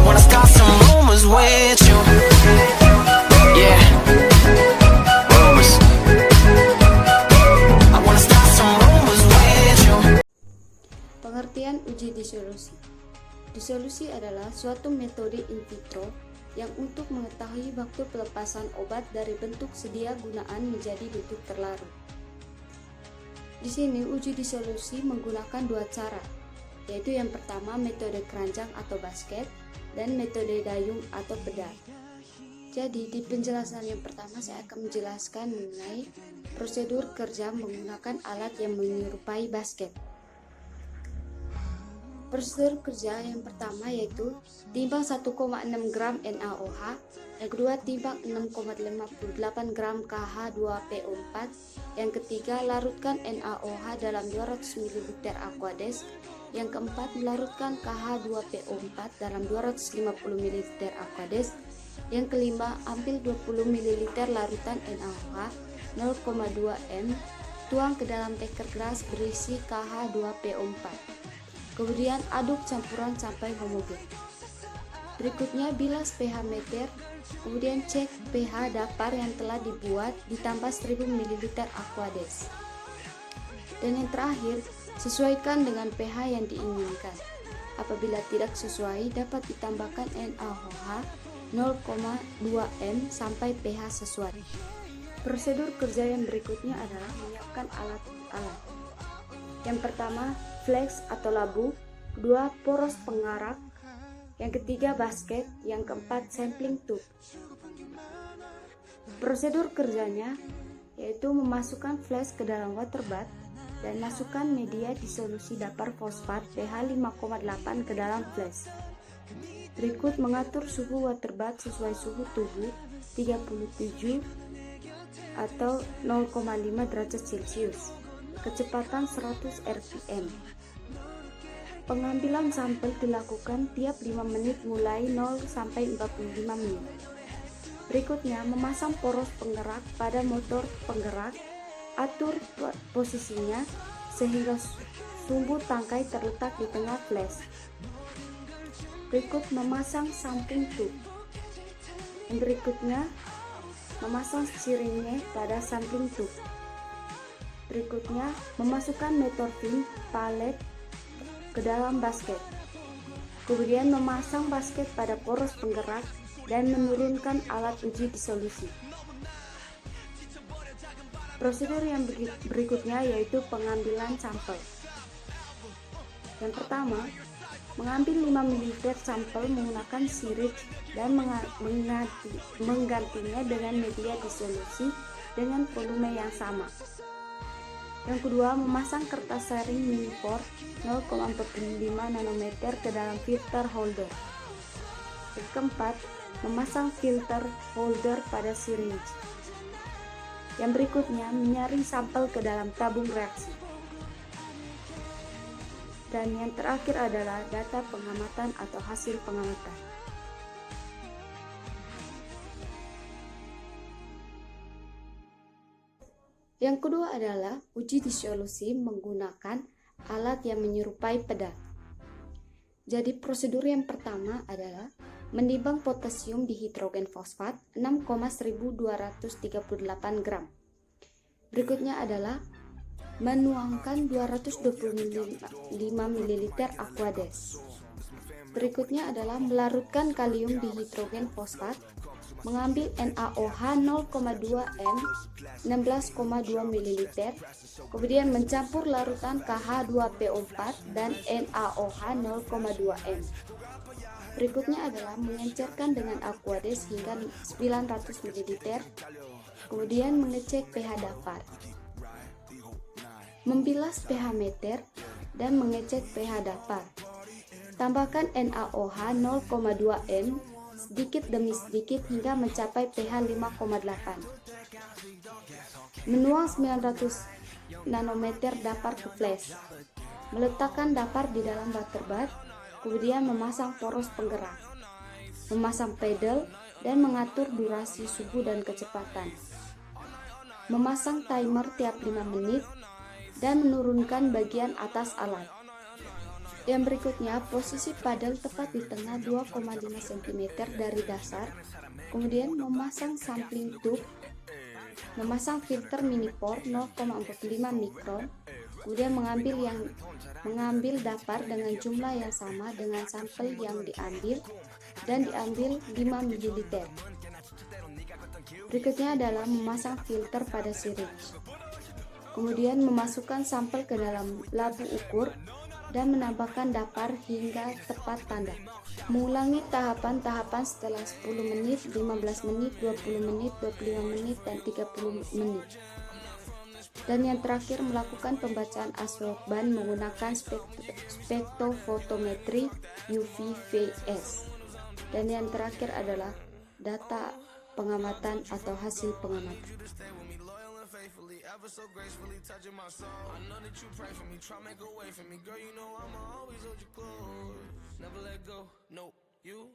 wanna start some rumors with you. Yeah, rumors. I wanna start some rumors with you. Pengertian uji disolusi. Disolusi adalah suatu metode in vitro yang untuk mengetahui waktu pelepasan obat dari bentuk sedia gunaan menjadi bentuk terlarut. Di sini uji disolusi menggunakan dua cara, yaitu yang pertama metode keranjang atau basket dan metode dayung atau pedang. Jadi di penjelasan yang pertama saya akan menjelaskan mengenai prosedur kerja menggunakan alat yang menyerupai basket. Prosedur kerja yang pertama yaitu timbang 1,6 gram NaOH, yang kedua timbang 6,58 gram KH2PO4, yang ketiga larutkan NaOH dalam 200 ml Aquades, yang keempat melarutkan KH2PO4 dalam 250 ml Aquades, yang kelima ambil 20 ml larutan NaOH 0,2 m, tuang ke dalam beker gelas berisi KH2PO4. Kemudian aduk campuran sampai homogen. Berikutnya bilas pH meter, kemudian cek pH dapur yang telah dibuat ditambah 1000 ml Aquades. Dan yang terakhir, sesuaikan dengan pH yang diinginkan. Apabila tidak sesuai, dapat ditambahkan NaOH 0,2 m sampai pH sesuai. Prosedur kerja yang berikutnya adalah menyiapkan alat-alat. Yang pertama, flex atau labu, kedua poros pengarak, yang ketiga basket, yang keempat sampling tube. Prosedur kerjanya yaitu memasukkan flash ke dalam water bath dan masukkan media disolusi dapur fosfat pH 5,8 ke dalam flash. Berikut mengatur suhu water bath sesuai suhu tubuh 37 atau 0,5 derajat Celcius. Kecepatan 100 rpm. Pengambilan sampel dilakukan tiap 5 menit mulai 0 sampai 45 menit. Berikutnya memasang poros penggerak pada motor penggerak. Atur posisinya sehingga sumbu tangkai terletak di tengah flash. Berikut memasang sampling tube. Yang berikutnya memasang siringe pada sampling tube. Berikutnya, memasukkan metorfin palet ke dalam basket. Kemudian memasang basket pada poros penggerak dan menurunkan alat uji disolusi. Prosedur yang berikutnya yaitu pengambilan sampel. Yang pertama, mengambil 5 ml sampel menggunakan syringe dan menggantinya dengan media disolusi dengan volume yang sama. Yang kedua, memasang kertas sharing mini-pore 0,45 nanometer ke dalam filter holder. Yang keempat, memasang filter holder pada syringe. Yang berikutnya, menyaring sampel ke dalam tabung reaksi. Dan yang terakhir adalah data pengamatan atau hasil pengamatan. Yang kedua adalah uji disolusi menggunakan alat yang menyerupai pedang. Jadi prosedur yang pertama adalah menimbang potasium dihidrogen fosfat 6,1238 gram. Berikutnya adalah menuangkan 225 ml Aquades. Berikutnya adalah melarutkan kalium dihidrogen fosfat, mengambil NaOH 0,2 m 16,2 ml, kemudian mencampur larutan KH2PO4 dan NaOH 0,2 m. Berikutnya adalah mengencerkan dengan Aquades hingga 900 ml, kemudian mengecek pH dapur, membilas pH meter dan mengecek pH dapur. Tambahkan NaOH 0,2 m sedikit demi sedikit hingga mencapai pH 5,8. Menuang 900 nanometer dapur ke flash. Meletakkan dapur di dalam water bath, kemudian memasang poros penggerak, memasang pedal dan mengatur durasi suhu dan kecepatan. Memasang timer tiap 5 menit dan menurunkan bagian atas alat. Yang berikutnya, posisi padel tepat di tengah 2,5 cm dari dasar. Kemudian memasang sampling tube, memasang filter mini pore 0,45 mikron. Kemudian mengambil dapar dengan jumlah yang sama dengan sampel yang diambil dan diambil 5 ml. Berikutnya adalah memasang filter pada syringe. Kemudian memasukkan sampel ke dalam labu ukur dan menambahkan dapar hingga tepat tanda. Mengulangi tahapan-tahapan setelah 10 menit, 15 menit, 20 menit, 25 menit, dan 30 menit. Dan yang terakhir, melakukan pembacaan aswakban menggunakan spektrofotometri UV-VS. Dan yang terakhir adalah data pengamatan atau hasil pengamatan. Ever so gracefully touching my soul. I know that you pray for me, try make a way for me. Girl, you know I'ma always hold you close. Never let go, no, you